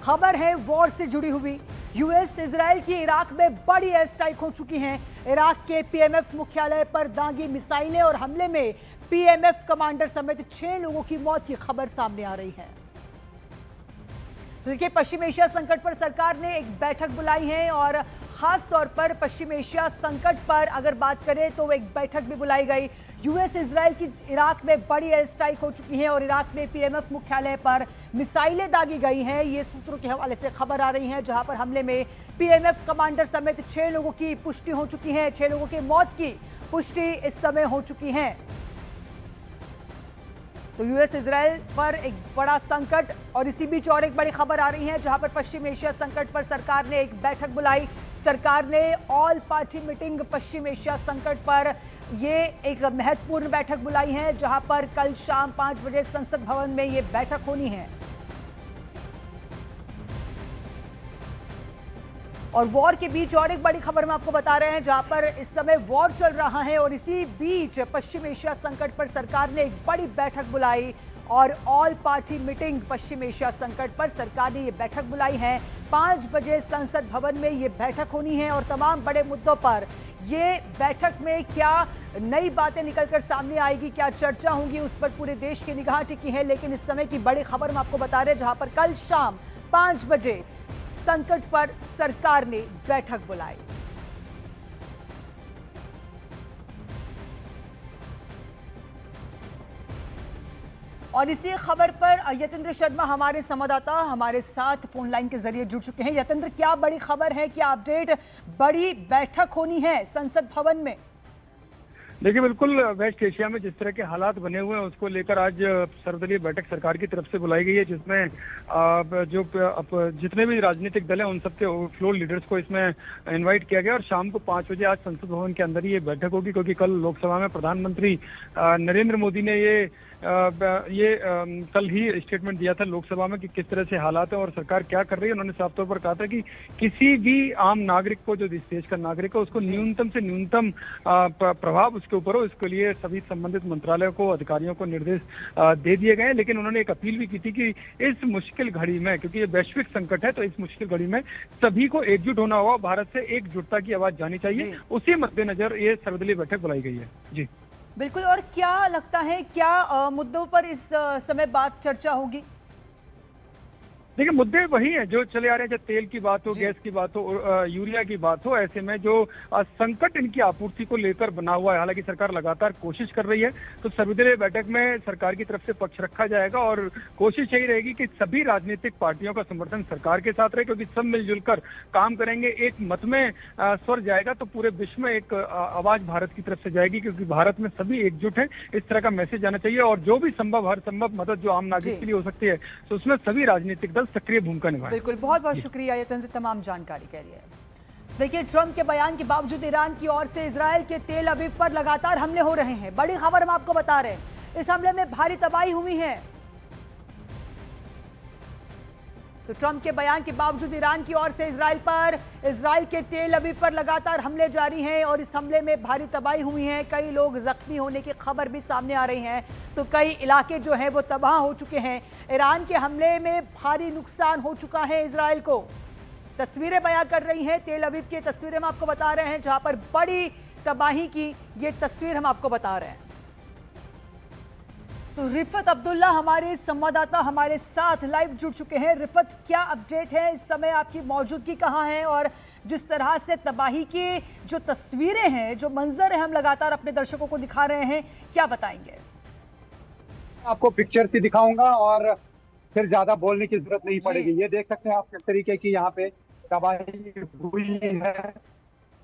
खबर है वॉर से जुड़ी हुई। यूएस इजराइल की इराक में बड़ी एयर स्ट्राइक हो चुकी है। इराक के पीएमएफ मुख्यालय पर दागी मिसाइलें और हमले में पीएमएफ कमांडर समेत 6 लोगों की मौत की खबर सामने आ रही है। तो देखिए, पश्चिम एशिया संकट पर सरकार ने एक बैठक बुलाई है और खास तौर पर पश्चिम एशिया संकट पर अगर बात करें तो एक बैठक भी बुलाई गई। यूएस इजराइल की इराक में बड़ी एयर स्ट्राइक हो चुकी है और इराक में पीएमएफ मुख्यालय पर मिसाइलें दागी गई हैं। ये सूत्रों के हवाले से खबर आ रही है, जहां पर हमले में पीएमएफ कमांडर समेत 6 लोगों की पुष्टि हो चुकी है। 6 लोगों की मौत की पुष्टि इस समय हो चुकी है। तो यूएस इजराइल पर एक बड़ा संकट और इसी बीच और एक बड़ी खबर आ रही है, जहां पर पश्चिम एशिया संकट पर सरकार ने एक बैठक बुलाई। सरकार ने ऑल पार्टी मीटिंग पश्चिम एशिया संकट पर ये एक महत्वपूर्ण बैठक बुलाई है, जहां पर कल शाम 5 बजे संसद भवन में ये बैठक होनी है। और वॉर के बीच और एक बड़ी खबर हम आपको बता रहे हैं, जहां पर इस समय वॉर चल रहा है और इसी बीच पश्चिम एशिया संकट पर सरकार ने एक बड़ी बैठक बुलाई और ऑल पार्टी मीटिंग पश्चिम एशिया संकट पर सरकार ने ये बैठक बुलाई है। 5 बजे संसद भवन में ये बैठक होनी है और तमाम बड़े मुद्दों पर ये बैठक में क्या नई बातें निकलकर सामने आएगी, क्या चर्चा होगी, उस पर पूरे देश की निगाह टिकी है। लेकिन इस समय की बड़ी खबर हम आपको बता रहे हैं, जहां पर कल शाम 5 बजे संकट पर सरकार ने बैठक बुलाई। और इसी खबर पर यतेंद्र शर्मा हमारे संवाददाता हमारे साथ फोन लाइन के जरिए जुड़ चुके हैं। यतेंद्र, क्या बड़ी खबर है, क्या अपडेट? बड़ी बैठक होनी है संसद भवन में। देखिए, बिल्कुल वेस्ट एशिया में जिस तरह के हालात बने हुए हैं उसको लेकर आज सर्वदलीय बैठक सरकार की तरफ से बुलाई गई है, जिसमें जितने भी राजनीतिक दल हैं उन सबके फ्लोर लीडर्स को इसमें इनवाइट किया गया और शाम को 5 बजे आज संसद भवन के अंदर ही ये बैठक होगी, क्योंकि कल लोकसभा में प्रधानमंत्री नरेंद्र मोदी ने कल ही स्टेटमेंट दिया था लोकसभा में कि किस तरह से हालात है और सरकार क्या कर रही है। उन्होंने साफ तौर पर कहा था कि किसी भी आम नागरिक को, जो इस देश का नागरिक है, उसको न्यूनतम से न्यूनतम प्रभाव उसके ऊपर हो, इसके लिए सभी संबंधित मंत्रालयों को, अधिकारियों को निर्देश दे दिए गए हैं। लेकिन उन्होंने एक अपील भी की थी कि इस मुश्किल घड़ी में, क्योंकि ये वैश्विक संकट है, तो इस मुश्किल घड़ी में सभी को एकजुट होना होगा, भारत से एकजुटता की आवाज जानी चाहिए। उसी मद्देनजर ये सर्वदलीय बैठक बुलाई गई है। जी बिल्कुल। और क्या लगता है, क्या मुद्दों पर इस समय बात चर्चा होगी? देखिए, मुद्दे वही हैं जो चले आ रहे हैं, जब तेल की बात हो, गैस की बात हो, यूरिया की बात हो, ऐसे में जो संकट इनकी आपूर्ति को लेकर बना हुआ है। हालांकि सरकार लगातार कोशिश कर रही है, तो सर्वदलीय बैठक में सरकार की तरफ से पक्ष रखा जाएगा और कोशिश यही रहेगी कि सभी राजनीतिक पार्टियों का समर्थन सरकार के साथ रहे, क्योंकि सब मिलजुल कर काम करेंगे, एक मत में स्वर जाएगा तो पूरे विश्व में एक आवाज भारत की तरफ से जाएगी, क्योंकि भारत में सभी एकजुट है। इस तरह का मैसेज आना चाहिए और जो भी संभव, हर संभव मदद जो आम नागरिक के लिए हो सकती है, तो उसमें सभी राजनीतिक दल सक्रिय भूमिका निभाएं। बिल्कुल, बहुत बहुत शुक्रिया यतेंद्र तमाम जानकारी के लिए। देखिए, ट्रंप के बयान के बावजूद ईरान की ओर से इजराइल के तेल अवीव पर लगातार हमले हो रहे हैं। बड़ी खबर हम आपको बता रहे हैं, इस हमले में भारी तबाही हुई है। तो ट्रंप के बयान के बावजूद ईरान की ओर से इजराइल के तेल अवीव पर लगातार हमले जारी हैं और इस हमले में भारी तबाही हुई है। कई लोग जख्मी होने की खबर भी सामने आ रही है, तो कई इलाके जो है वो तबाह हो चुके हैं। ईरान के हमले में भारी नुकसान हो चुका है इजराइल को। तस्वीरें बयां कर रही हैं, तेल अवीव की तस्वीरें हम आपको बता रहे हैं, जहां पर बड़ी तबाही की ये तस्वीर हम आपको बता रहे हैं। तो रिफत अब्दुल्ला हमारे संवाददाता हमारे साथ लाइव जुड़ चुके हैं। रिफत, क्या अपडेट है इस समय, आपकी मौजूदगी कहाँ है और जिस तरह से तबाही की जो तस्वीरें हैं, जो मंजर है, हम लगातार अपने दर्शकों को दिखा रहे हैं, क्या बताएंगे? आपको पिक्चर्स ही दिखाऊंगा और फिर ज्यादा बोलने की जरूरत नहीं पड़ेगी। ये देख सकते हैं आप किस तरीके की यहाँ पे तबाही हुई है,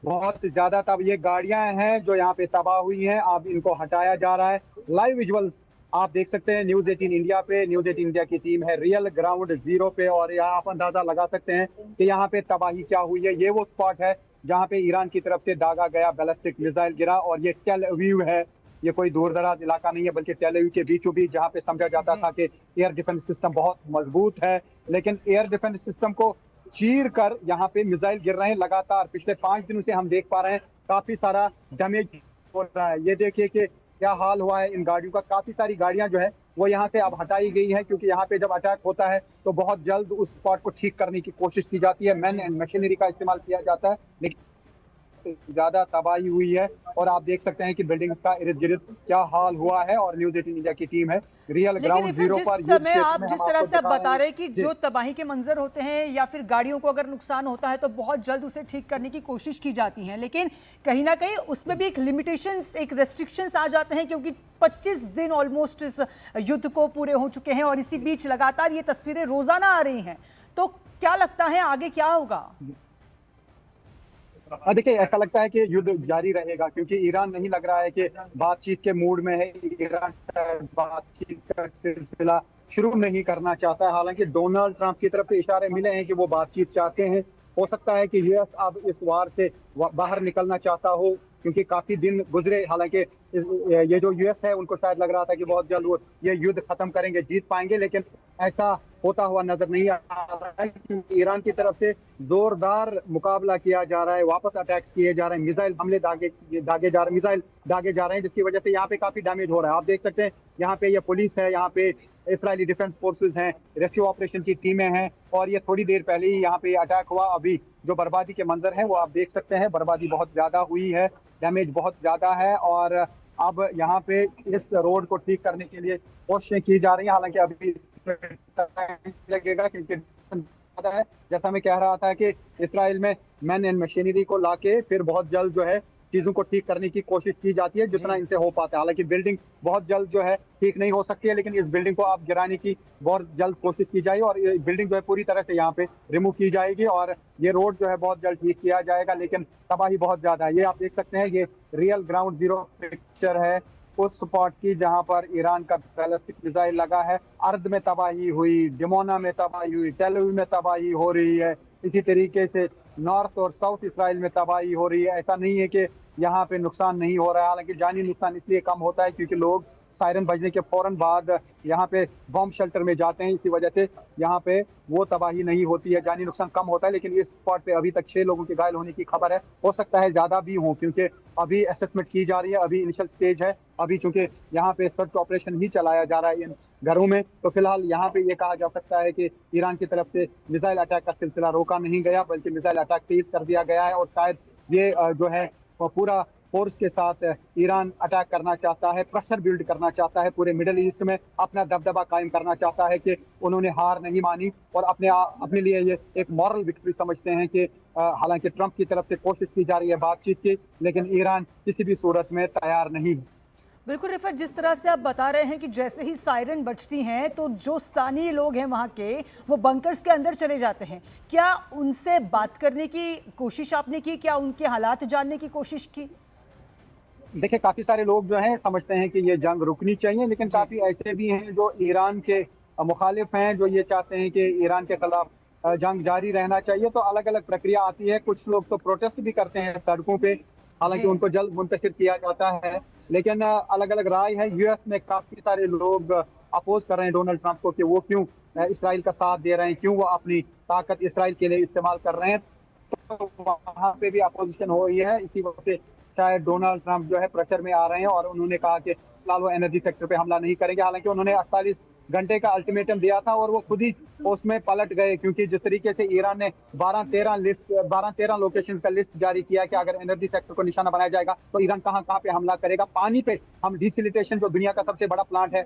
बहुत ज्यादा। तब ये गाड़ियां हैं जो यहाँ पे तबाह हुई हैं, अब इनको हटाया जा रहा है। लाइव विजुअल्स आप देख सकते हैं न्यूज़ 18 इंडिया पे। न्यूज़ 18 इंडिया की टीम है रियल ग्राउंड जीरो पे और यहाँ आप अंदाजा लगा सकते हैं कि यहाँ पे तबाही क्या हुई है। ये वो स्पॉट है जहाँ पे ईरान की तरफ से दागा गया बैलिस्टिक मिसाइल गिरा और ये टेल अवीव है। ये कोई दूर दराज इलाका नहीं है, बल्कि टेल अवीव के बीचों बीच, जहाँ पे समझा जाता था कि एयर डिफेंस सिस्टम बहुत मजबूत है, लेकिन एयर डिफेंस सिस्टम को चीर कर यहाँ पे मिसाइल गिर रहे हैं लगातार। पिछले 5 दिनों से हम देख पा रहे हैं काफी सारा डैमेज हो रहा है। ये देखिए कि क्या हाल हुआ है इन गाड़ियों का। काफी सारी गाड़ियां जो है वो यहाँ से अब हटाई गई है, क्योंकि यहाँ पे जब अटैक होता है तो बहुत जल्द उस स्पॉट को ठीक करने की कोशिश की जाती है, मैन एंड मशीनरी का इस्तेमाल किया जाता है, लेकिन ज्यादा तबाही हुई है। और आप देख सकते हैं कि बिल्डिंग्स का इर्द गिर्द क्या हाल हुआ है। और न्यूज 18 इंडिया की टीम है रियल लेकिन ग्राउंड रिफत जीरो जिस पर युद्ध समय क्षेत्र आप में जिस हम तरह आपको से आप दिखा बता रहे हैं कि जी। जो तबाही के मंजर होते हैं या फिर गाड़ियों को अगर नुकसान होता है तो बहुत जल्द उसे ठीक करने की कोशिश की जाती है, लेकिन कहीं ना कहीं उसमें भी एक लिमिटेशंस, एक रेस्ट्रिक्शंस आ जाते हैं, क्योंकि 25 दिन ऑलमोस्ट इस युद्ध को पूरे हो चुके हैं और इसी बीच लगातार ये तस्वीरें रोजाना आ रही हैं। तो क्या लगता है आगे क्या होगा? देखिए, ऐसा लगता है कि युद्ध जारी रहेगा, क्योंकि ईरान नहीं लग रहा है कि बातचीत के मूड में है। ईरान शायद बातचीत का सिलसिला शुरू नहीं करना चाहता है। हालांकि डोनाल्ड ट्रंप की तरफ से इशारे मिले हैं कि वो बातचीत चाहते हैं। हो सकता है कि यूएस अब इस वार से बाहर निकलना चाहता हो, क्योंकि काफी दिन गुजरे। हालांकि ये जो यूएस है, उनको शायद लग रहा था कि बहुत जल्द वो ये युद्ध खत्म करेंगे, जीत पाएंगे, लेकिन ऐसा होता हुआ नजर नहीं आ रहा है, क्योंकि ईरान की तरफ से जोरदार मुकाबला किया जा रहा है, वापस अटैक्स किए जा रहे हैं, मिसाइल हमले मिसाइल दागे जा रहे हैं, जिसकी वजह से यहाँ पे काफी डैमेज हो रहा है। आप देख सकते हैं यहाँ पे ये पुलिस है, यहाँ पे इसराइली डिफेंस फोर्सेस हैं, रेस्क्यू ऑपरेशन की टीमें हैं, और ये थोड़ी देर पहले ही यहाँ पे अटैक हुआ। अभी जो बर्बादी के मंजर हैं वो आप देख सकते हैं, बर्बादी बहुत ज्यादा हुई है, डैमेज बहुत ज्यादा है। और अब यहाँ पे इस रोड को ठीक करने के लिए कोशिशें की जा रही हैं। हालांकि अभी लगेगा, क्योंकि है, जैसा मैं कह रहा था कि इसराइल में मैन एंड मशीनरी को लाके फिर बहुत जल्द जो है चीजों को ठीक करने की कोशिश की जाती है, जितना इनसे हो पाता है। हालांकि बिल्डिंग बहुत जल्द जो है ठीक नहीं हो सकती है, लेकिन इस बिल्डिंग को आप गिराने की बहुत जल्द कोशिश की जाएगी, और ये बिल्डिंग जो है पूरी तरह से यहाँ पे रिमूव की जाएगी, और ये रोड जो है बहुत जल्द ठीक किया जाएगा। लेकिन तबाही बहुत ज्यादा है। ये आप देख सकते हैं, ये रियल ग्राउंड जीरो पिक्चर है उस स्पॉट की जहां पर ईरान का बैलिस्टिक मिसाइल लगा है। अर्द में तबाही हुई, डिमोना में तबाही हुई, टेल अवीव में तबाही हो रही है, इसी तरीके से नॉर्थ और साउथ इसराइल में तबाही हो रही है। ऐसा नहीं है कि यहाँ पे नुकसान नहीं हो रहा है, हालांकि जानी नुकसान इसलिए कम होता है क्योंकि लोग सायरन बजने के फौरन बाद यहाँ पे बॉम्ब शेल्टर में जाते हैं, इसी वजह से यहाँ पे वो तबाही नहीं होती है, जानी नुकसान कम होता है। लेकिन इस स्पॉट पे अभी तक 6 लोगों के घायल होने की खबर है, हो सकता है ज्यादा भी हो, क्योंकि अभी असेसमेंट की जा रही है, अभी इनिशियल स्टेज है। अभी चूंकि यहाँ पे सर्च ऑपरेशन ही चलाया जा रहा है इन घरों में, तो फिलहाल यहाँ पे ये कहा जा सकता है कि ईरान की तरफ से मिसाइल अटैक का सिलसिला रोका नहीं गया, बल्कि मिसाइल अटैक तेज कर दिया गया है। और शायद ये जो है वो पूरा फोर्स के साथ ईरान अटैक करना चाहता है, प्रेशर बिल्ड करना चाहता है, पूरे मिडिल ईस्ट में अपना दबदबा कायम करना चाहता है कि उन्होंने हार नहीं मानी, और अपने लिए ये एक मॉरल विक्ट्री समझते हैं कि हालांकि ट्रंप की तरफ से कोशिश की जा रही है बातचीत की, लेकिन ईरान किसी भी सूरत में तैयार नहीं है। बिल्कुल रिफत, जिस तरह से आप बता रहे हैं कि जैसे ही सायरन बजती हैं तो जो स्थानीय लोग हैं वहाँ के, वो बंकर्स के अंदर चले जाते हैं। क्या उनसे बात करने की कोशिश आपने की? क्या उनके हालात जानने की कोशिश की? देखिए, काफी सारे लोग जो हैं समझते हैं कि ये जंग रुकनी चाहिए, लेकिन काफी ऐसे भी हैं जो ईरान के मुखालिफ हैं, जो ये चाहते हैं कि ईरान के खिलाफ जंग जारी रहना चाहिए। तो अलग अलग प्रक्रिया आती है। कुछ लोग तो प्रोटेस्ट भी करते हैं सड़कों पे, हालांकि उनको जल्द मुंतशिर किया जाता है, लेकिन अलग अलग राय है। यूएस में काफी सारे लोग अपोज कर रहे हैं डोनाल्ड ट्रंप को कि वो क्यों इसराइल का साथ दे रहे हैं, क्यों वो अपनी ताकत इसराइल के लिए इस्तेमाल कर रहे हैं। तो वहाँ पे भी अपोजिशन हो रही है, इसी वजह से शायद डोनाल्ड ट्रंप जो है प्रेशर में आ रहे हैं, और उन्होंने कहा कि फिलहाल वो एनर्जी सेक्टर पे हमला नहीं करेंगे। हालांकि उन्होंने 48 घंटे का अल्टीमेटम दिया था, और वो खुद ही उसमें पलट गए, क्योंकि जिस तरीके से ईरान ने 12-13 लोकेशन का लिस्ट जारी किया कि अगर एनर्जी सेक्टर को निशाना बनाया जाएगा तो ईरान कहाँ कहाँ पे हमला करेगा। पानी पे हम डिसिलिटेशन, जो दुनिया का सबसे बड़ा प्लांट है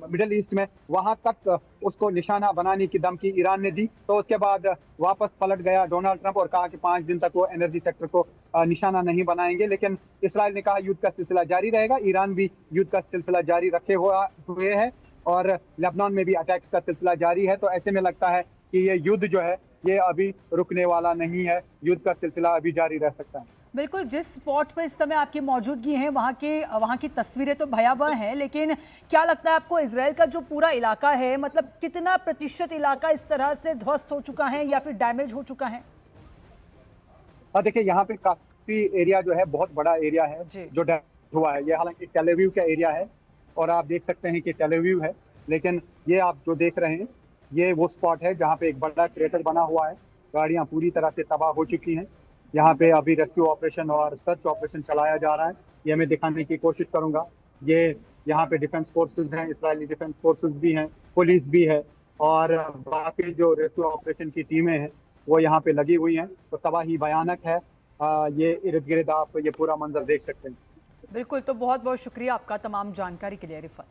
मिडिल ईस्ट में, वहां तक उसको निशाना बनाने की धमकी ईरान ने दी। तो उसके बाद वापस पलट गया डोनाल्ड ट्रंप और कहा कि 5 दिन तक वो एनर्जी सेक्टर को निशाना नहीं बनाएंगे। लेकिन इसराइल ने कहा युद्ध का सिलसिला जारी रहेगा, ईरान भी युद्ध का सिलसिला जारी रखे हुए है, और लेबनान में भी अटैक्स का सिलसिला जारी है। तो ऐसे में लगता है कि ये युद्ध जो है ये अभी रुकने वाला नहीं है, युद्ध का सिलसिला अभी जारी रह सकता है। बिल्कुल, जिस स्पॉट पर इस समय आपकी मौजूदगी है वहाँ की तस्वीरें तो भयावह हैं, लेकिन क्या लगता है आपको इजराइल का जो पूरा इलाका है, मतलब कितना प्रतिशत इलाका इस तरह से ध्वस्त हो चुका है या फिर डैमेज हो चुका है? देखिए, यहाँ पे काफी एरिया जो है, बहुत बड़ा एरिया है जो डैमेज हुआ है। ये हालांकि टेल अवीव का एरिया है, और आप देख सकते हैं कि टेल अवीव है, लेकिन ये आप जो देख रहे हैं ये वो स्पॉट है जहाँ पे एक बड़ा क्रेटर बना हुआ है, गाड़ियाँ पूरी तरह से तबाह हो चुकी हैं। यहाँ पे अभी रेस्क्यू ऑपरेशन और सर्च ऑपरेशन चलाया जा रहा है, ये मैं दिखाने की कोशिश करूंगा। ये यहाँ पे डिफेंस फोर्सेस हैं, इजरायली डिफेंस फोर्सेस भी हैं, पुलिस भी है, और बाकी जो रेस्क्यू ऑपरेशन की टीमें हैं वो यहाँ पे लगी हुई हैं। तो तबाही भयानक है। ये इर्द गिर्द आप ये पूरा मंजर देख सकते हैं। बिल्कुल, तो बहुत बहुत शुक्रिया आपका तमाम जानकारी के लिए रिफत।